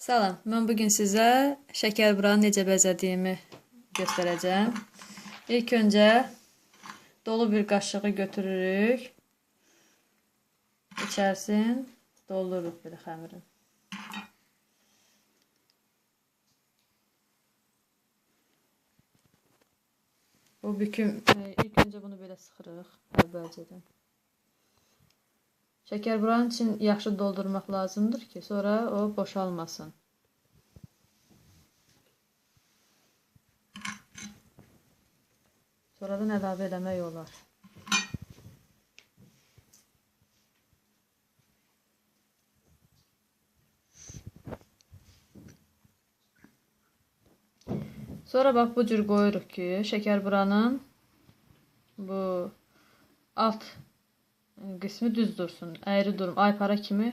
Salam, mən bugün sizə şəkər buranı necə bəzədiyimi göstərəcəm. İlk öncə dolu bir qaşığı götürürük. İçərisini doldururuq belə xəmirin. Bu büküm, ilk öncə bunu belə sıxırıq əvvəlcədən. Şəkər buranın için yaxşı doldurmaq lazımdır ki, sonra o boşalmasın. Sonradan əlavə eləmək olar. Sonra bax bu cür qoyuruq ki, şəkər buranın bu alt qismi düz dursun, əyri durmasın, aypara kimi,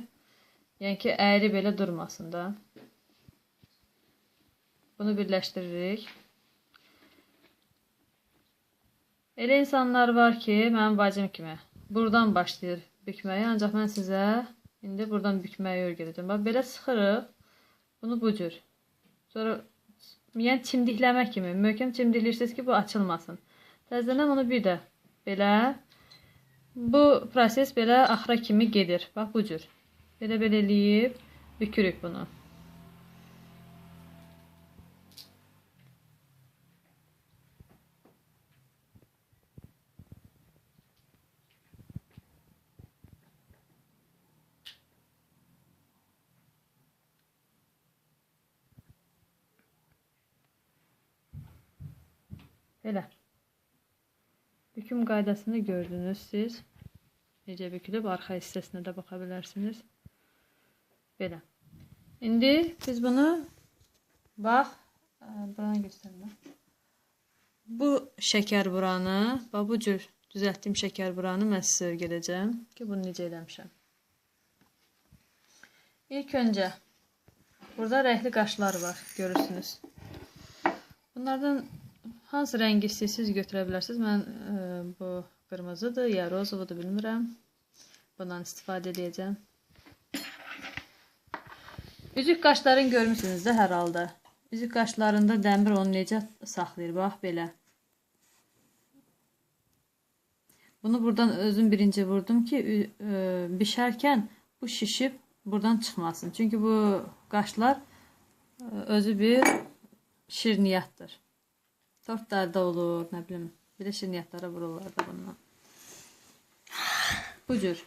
yəni ki, əyri belə durmasın da. Bunu birləşdiririk. Elə insanlar var ki, mənim bacım kimi, buradan başlayır bükməyi, ancaq mən sizə indi buradan bükməyi öyrədəcəm. Bax, belə sıxırıq, bunu bu cür. Sonra, yəni çimdikləmək kimi, möhkəm çimdikləyirsiniz ki, bu açılmasın. Təzədən onu bir də belə, bu proses belə axıra kimi gedir. Bax, bu cür. Belə eləyib, bükürük bunu. Belə. Büküm qaydasını gördünüz siz. Necə bükülüb, arxa hissəsinə də baxa bilərsiniz. Belə. İndi biz bunu, bax, buradan göstərim. Bu şəkər buranı, bax, bu cür düzəltdiyim şəkər buranı mən sizə öyrədəcəm ki, bunu necə eləmişəm. İlk öncə, burada rəngli qaşlar var, görürsünüz. Bunlardan hansı rəngi istəyirsiniz götürə bilərsiniz. Mən bu qırmızıdır, ya rozovudur bilmirəm. Bundan istifadə edəcəm. Üzük qaşlarını görmüsünüz də hər halda. Üzük qaşlarında dəmir onu necə saxlayır? Bax, belə. Bunu buradan özüm birinci vurdum ki, bişərkən bu şişib buradan çıxmasın. Çünki bu qaşlar özü bir şirniyyatdır. Tortlarda olur, nə bilim, bir də şirniyyatlara vururlar da bundan. Bu cür.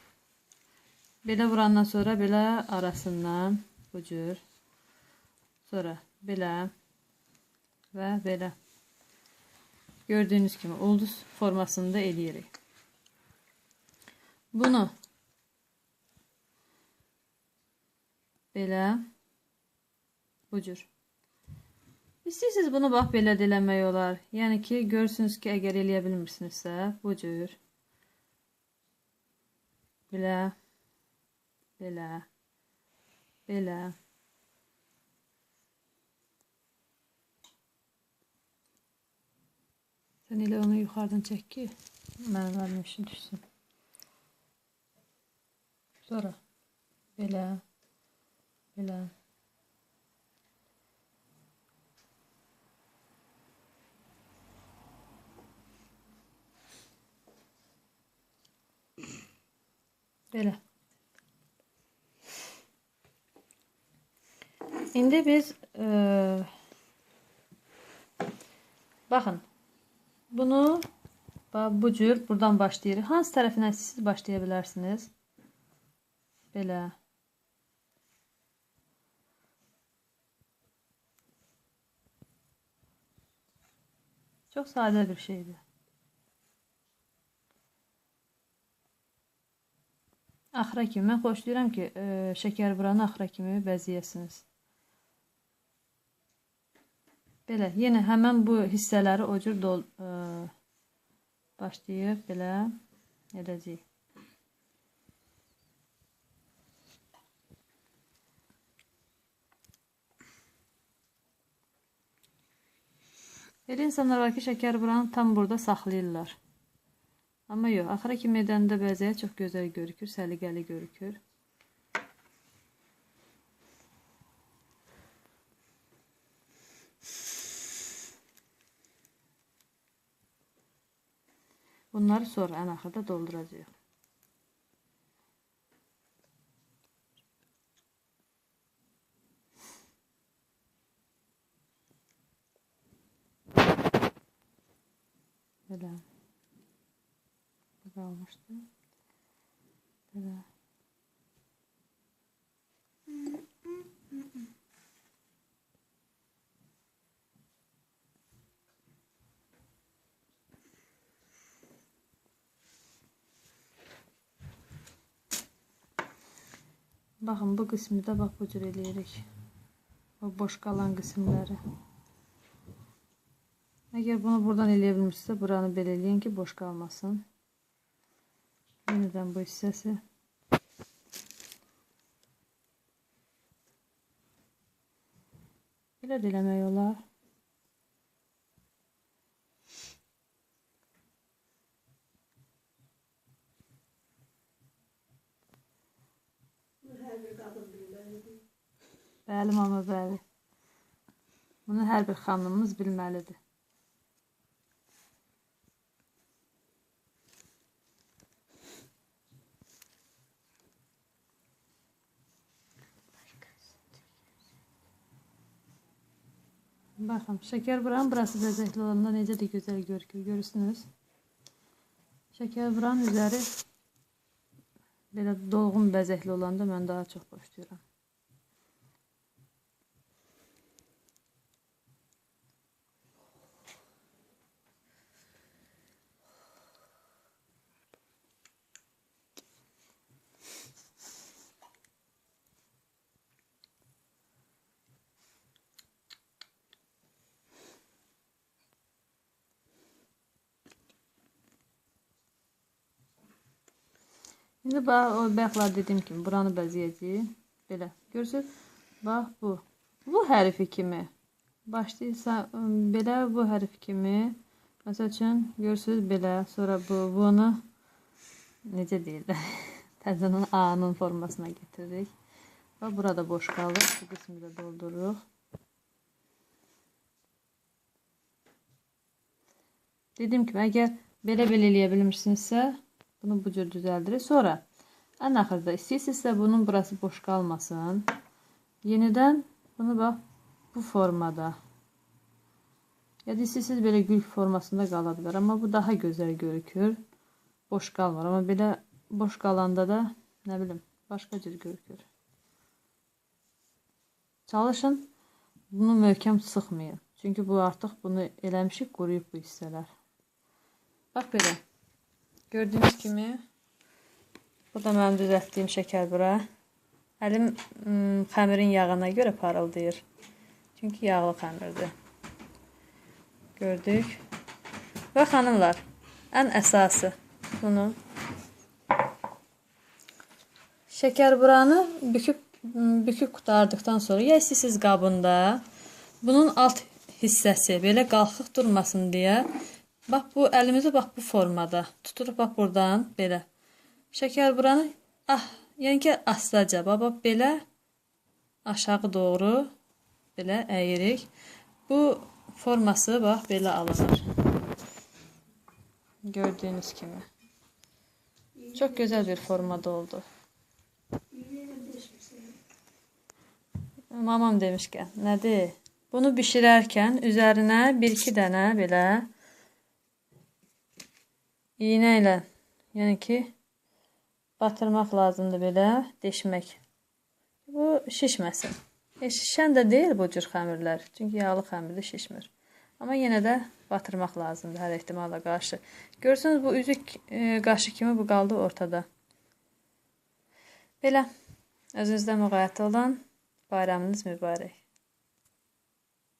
Belə vurandan sonra belə arasından bu cür. Sonra belə və belə. Gördüyünüz kimi ulduz formasında eləyirik. Bunu belə bu cür. İstəyirsiniz bunu bax belə də eləmək olar. Yəni ki, görürsünüz ki, əgər eləyə bilmirsinizsə, bu cür. Belə. Belə. Belə. Sən elə onu yuxarıdan çək ki, mənim əlim işin düşsün. Sonra belə. Belə. Belə. İndi biz baxın. Bunu bu cür buradan başlayırıq. Hansı tərəfindən siz başlaya bilərsiniz? Belə. Çox sadə bir şeydir. Axıra kimi, mən xoşlayıram ki, şəkər buranı axıra kimi bəzəyəsiniz. Belə, yenə həmən bu hissələri o cür başlayıb, belə edəcəyik. Elə insanlar var ki, şəkər buranı tam burada saxlayırlar. Amma yox, axıra kimi edəndə bəzəyə çox gözəl görükür, səliqəli görükür. Bunları sonra ən axırda dolduracağıq. Belə. Bu qalmışdı. Belə. Baxın, bu qismi də bax bu cür eləyirik. O boş qalan qismləri. Əgər bunu buradan eləyə bilmirsinizsə, buranı belə eləyin ki, boş qalmasın. Yenidən bu hissəsi. Belə də eləmək olar. Bəli, mama, bəli. Bunu hər bir xanımımız bilməlidir. Baxın, şəkər buranın burası bəzəkli olanda necə də gözəl görünür, görürsünüz. Şəkər buranın üzəri belə dolğun bəzəkli olanda mən daha çox xoşlayıram. İndi bax, o bayaqlar dediyim kimi buranı bəzəyəcəyik. Belə, görürsünüz? Bax bu. Bu hərfi kimi. Başlayırsa belə bu hərf kimi. Məsəl üçün, görürsünüz belə. Sonra bunu necə deyirlər? Təzədən A-nın formasına getiririk. Bax, burada boş qalır. Bu qismi də doldururuq. Dediyim kimi, əgər belə eləyə bilmirsinizsə, bunu bu cür düzəldirik. Sonra ən axırda istəyirsinizsə bunun burası boş qalmasın. Yenidən bunu bax bu formada. Ya da istəyirsiniz belə gül formasında qala bilər. Amma bu daha gözəl görünür. Boş qalmır. Amma belə boş qalanda da nə bilim başqa cür görünür. Çalışın bunu möhkəm sıxmayın. Çünki bu artıq bunu eləmişik, quruyub bu hissələr. Bax belə. Gördüyünüz kimi bu da mənim düzəltdiyim şəkər bura. Əlim xəmirin yağına görə parıldayır. Çünki yağlı xəmirdir. Gördük. Və xanımlar, ən əsası bunu şəkər buranı büküb qutardıqdan sonra ya istəyirsiniz qabında bunun alt hissəsi belə qalxıq durmasın deyə bax bu əlimizi bax bu formada tuturuq bax buradan belə. Şəkər buranı yəni ki astaca bax belə aşağı doğru belə əyirik. Bu forması bax belə alınır. Gördüyünüz kimi. Çox gözəl bir formada oldu. Mamam demişkən, nədir? Bunu bişirərkən üzərinə 1-2 dənə belə iğnə ilə, yəni ki, batırmaq lazımdır belə, deşmək. Bu şişməsin. Şişən də deyil bu cür xəmirlər. Çünki yağlı xəmirdə şişmir. Amma yenə də batırmaq lazımdır hər ehtimala qarşı. Görürsünüz, bu üzük qaşı kimi bu qaldı ortada. Belə, özünüzdə müğayət olun. Bayramınız mübarək.